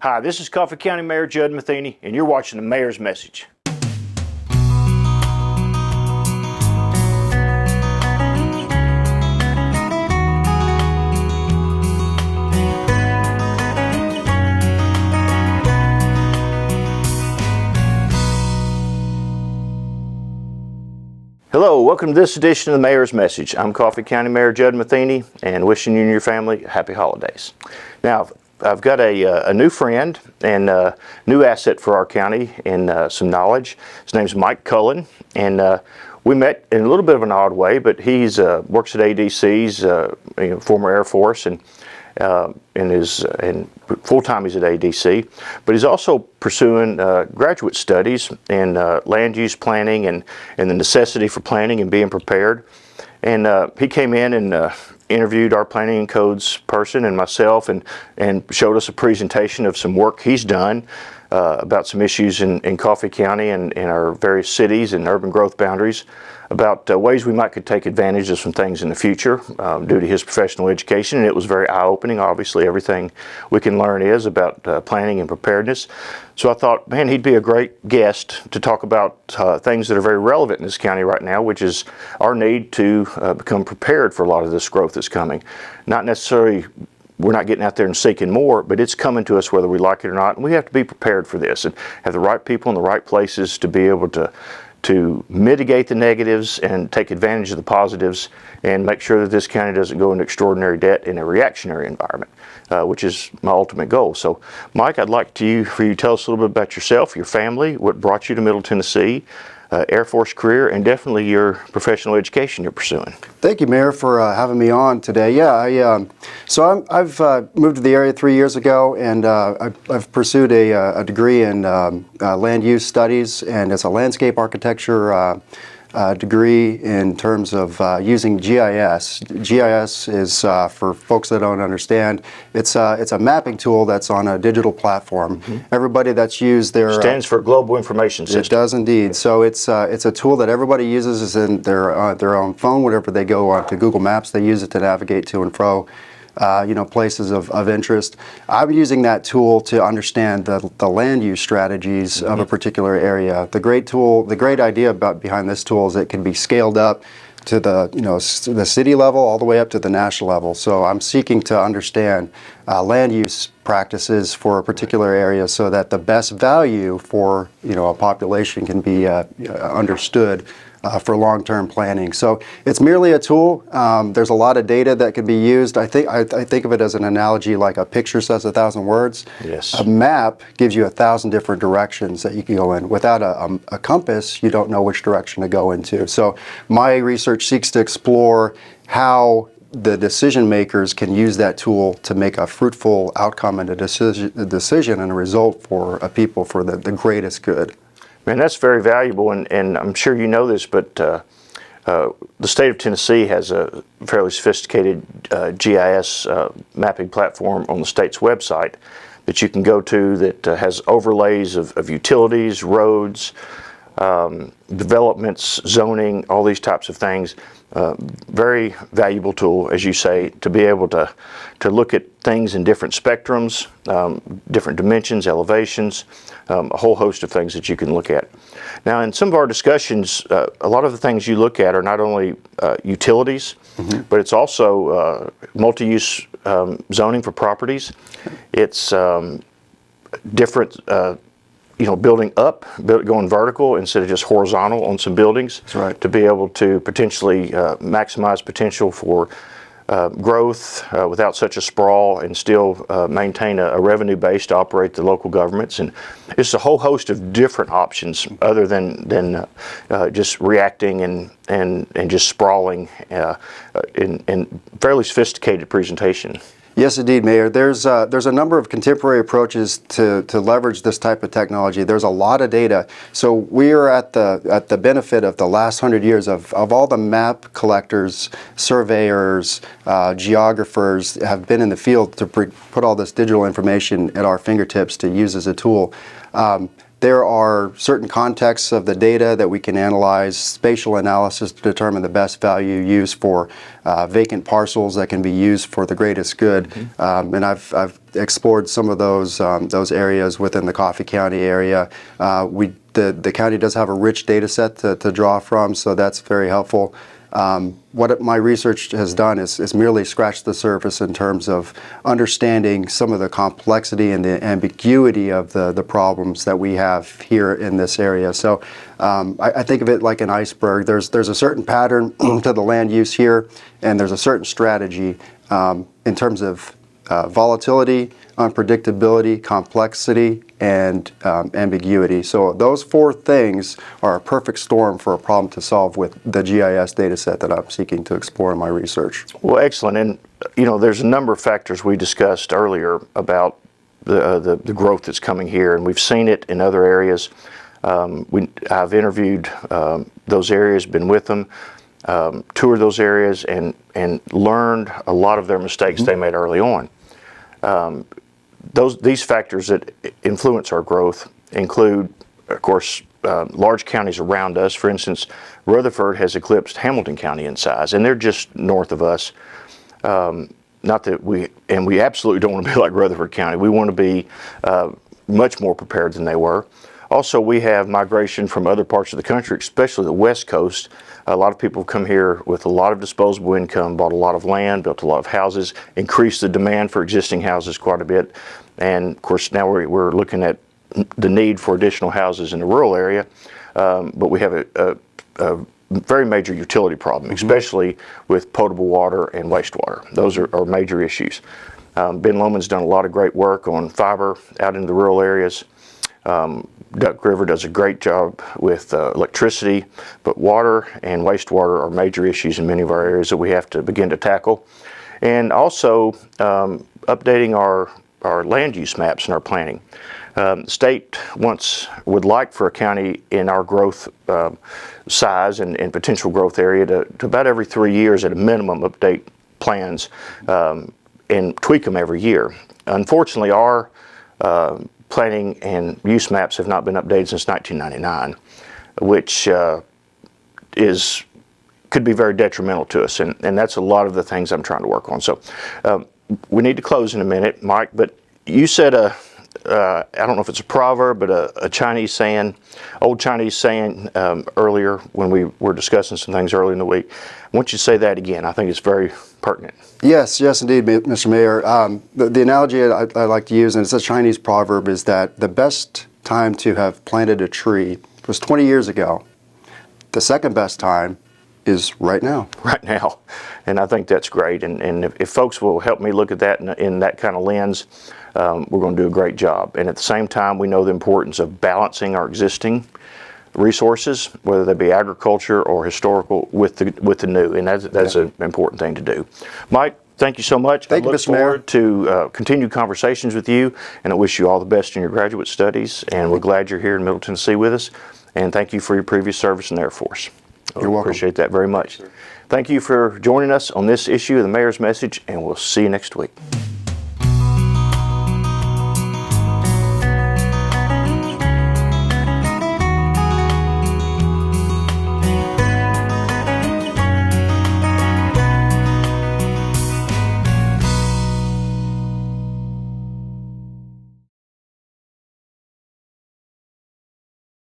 Hi, this is Coffee County Mayor Judd Matheny, and you're watching the Mayor's Message. Hello, welcome to this edition of the Mayor's Message. I'm Coffee County Mayor Judd Matheny, and wishing you and your family happy holidays. Now, I've got a new friend and a new asset for our county and some knowledge. His name's Mike Cullen, and we met in a little bit of an odd way, but he's works at ADC's, former Air Force, and full-time he's at ADC, but he's also pursuing graduate studies in land use planning and the necessity for planning and being prepared. And he came in and interviewed our planning and codes person and myself, and showed us a presentation of some work he's done about some issues in Coffee County and in our various cities and urban growth boundaries, about ways we could take advantage of some things in the future due to his professional education. And it was very eye-opening. Obviously, everything we can learn is about planning and preparedness. So I thought, man, he'd be a great guest to talk about things that are very relevant in this county right now, which is our need to become prepared for a lot of this growth that's coming. Not necessarily, we're not getting out there and seeking more, but it's coming to us whether we like it or not, and we have to be prepared for this and have the right people in the right places to be able to mitigate the negatives and take advantage of the positives, and make sure that this county doesn't go into extraordinary debt in a reactionary environment, which is my ultimate goal. So, Mike, I'd like for you to tell us a little bit about yourself, your family, what brought you to Middle Tennessee, Air Force career, and definitely your professional education you're pursuing. Thank you, Mayor, for having me on today. Yeah, I've moved to the area 3 years ago, and I've pursued a degree in land use studies, and it's a landscape architecture degree in terms of using GIS. GIS is, for folks that don't understand, it's a mapping tool that's on a digital platform. Mm-hmm. Everybody that's used their stands for Global Information System. It does indeed. So it's a tool that everybody uses is in their own phone. Whenever they go onto Google Maps, they use it to navigate to and fro. Places of interest. I'm using that tool to understand the land use strategies of a particular area. The great idea behind this tool is it can be scaled up to the city level all the way up to the national level. So I'm seeking to understand land use practices for a particular area so that the best value for a population can be understood for long-term planning. So it's merely a tool. There's a lot of data that can be used. I think of it as an analogy, like a picture says 1,000 words. Yes. A map gives you 1,000 different directions that you can go in. Without a compass, you don't know which direction to go into. So my research seeks to explore how the decision makers can use that tool to make a fruitful outcome and a decision and a result for a people for the greatest good. Man, that's very valuable, and I'm sure you know this, but the state of Tennessee has a fairly sophisticated GIS mapping platform on the state's website that you can go to that has overlays of utilities, roads, developments, zoning, all these types of things. Very valuable tool, as you say, to be able to look at things in different spectrums, different dimensions, elevations, a whole host of things that you can look at. Now, in some of our discussions, a lot of the things you look at are not only utilities, mm-hmm. but it's also multi-use zoning for properties. It's different building up, going vertical instead of just horizontal on some buildings. That's right. To be able to potentially maximize potential for growth without such a sprawl, and still maintain a revenue base to operate the local governments. And it's a whole host of different options other than just reacting and just sprawling in fairly sophisticated presentation. Yes, indeed, Mayor. There's a number of contemporary approaches to leverage this type of technology. There's a lot of data. So we are at the benefit of the last 100 years of all the map collectors, surveyors, geographers have been in the field to put all this digital information at our fingertips to use as a tool. there are certain contexts of the data that we can analyze, spatial analysis to determine the best value use for vacant parcels that can be used for the greatest good. And I've explored some of those areas within the Coffee County area. The county does have a rich data set to draw from, so that's very helpful. What my research has done is merely scratch the surface in terms of understanding some of the complexity and the ambiguity of the problems that we have here in this area. So I think of it like an iceberg. There's a certain pattern to the land use here, and there's a certain strategy in terms of volatility, unpredictability, complexity, and ambiguity. So those four things are a perfect storm for a problem to solve with the GIS data set that I'm seeking to explore in my research. Well, excellent. And there's a number of factors we discussed earlier about the growth that's coming here, and we've seen it in other areas. I've interviewed those areas, been with them, toured those areas, and learned a lot of their mistakes they made early on. These factors that influence our growth include, of course, large counties around us. For instance, Rutherford has eclipsed Hamilton County in size, and they're just north of us. Not that we absolutely don't want to be like Rutherford County. We want to be much more prepared than they were. Also, we have migration from other parts of the country, especially the West Coast. A lot of people come here with a lot of disposable income, bought a lot of land, built a lot of houses, increased the demand for existing houses quite a bit. And of course, now we're looking at the need for additional houses in the rural area. But we have a very major utility problem, especially with potable water and wastewater. Those are major issues. Ben Lowman's done a lot of great work on fiber out in the rural areas. Duck River does a great job with electricity, but water and wastewater are major issues in many of our areas that we have to begin to tackle. And also updating our land use maps and our planning. The state would like for a county in our growth size and potential growth area to about every 3 years at a minimum update plans and tweak them every year. Unfortunately, our planning and use maps have not been updated since 1999, which could be very detrimental to us, and that's a lot of the things I'm trying to work on. So we need to close in a minute, Mike, but you said I don't know if it's a proverb, but a Chinese saying, old Chinese saying earlier when we were discussing some things early in the week. I want you to say that again. I think it's very pertinent. Yes, indeed, Mr. Mayor. The analogy I like to use, and it's a Chinese proverb, is that the best time to have planted a tree was 20 years ago. The second best time is right now. Right now. And I think that's great. And if folks will help me look at that in that kind of lens, we're going to do a great job. And at the same time, we know the importance of balancing our existing resources, whether they be agriculture or historical, with the new, and that's an important thing to do. Mike, thank you so much. Thank you, Mr. Mayor. I look forward to continued conversations with you, and I wish you all the best in your graduate studies, and we're glad you're here in Middle Tennessee with us, and thank you for your previous service in the Air Force. You're welcome. Appreciate that very much. Thank you for joining us on this issue of the Mayor's Message, and we'll see you next week.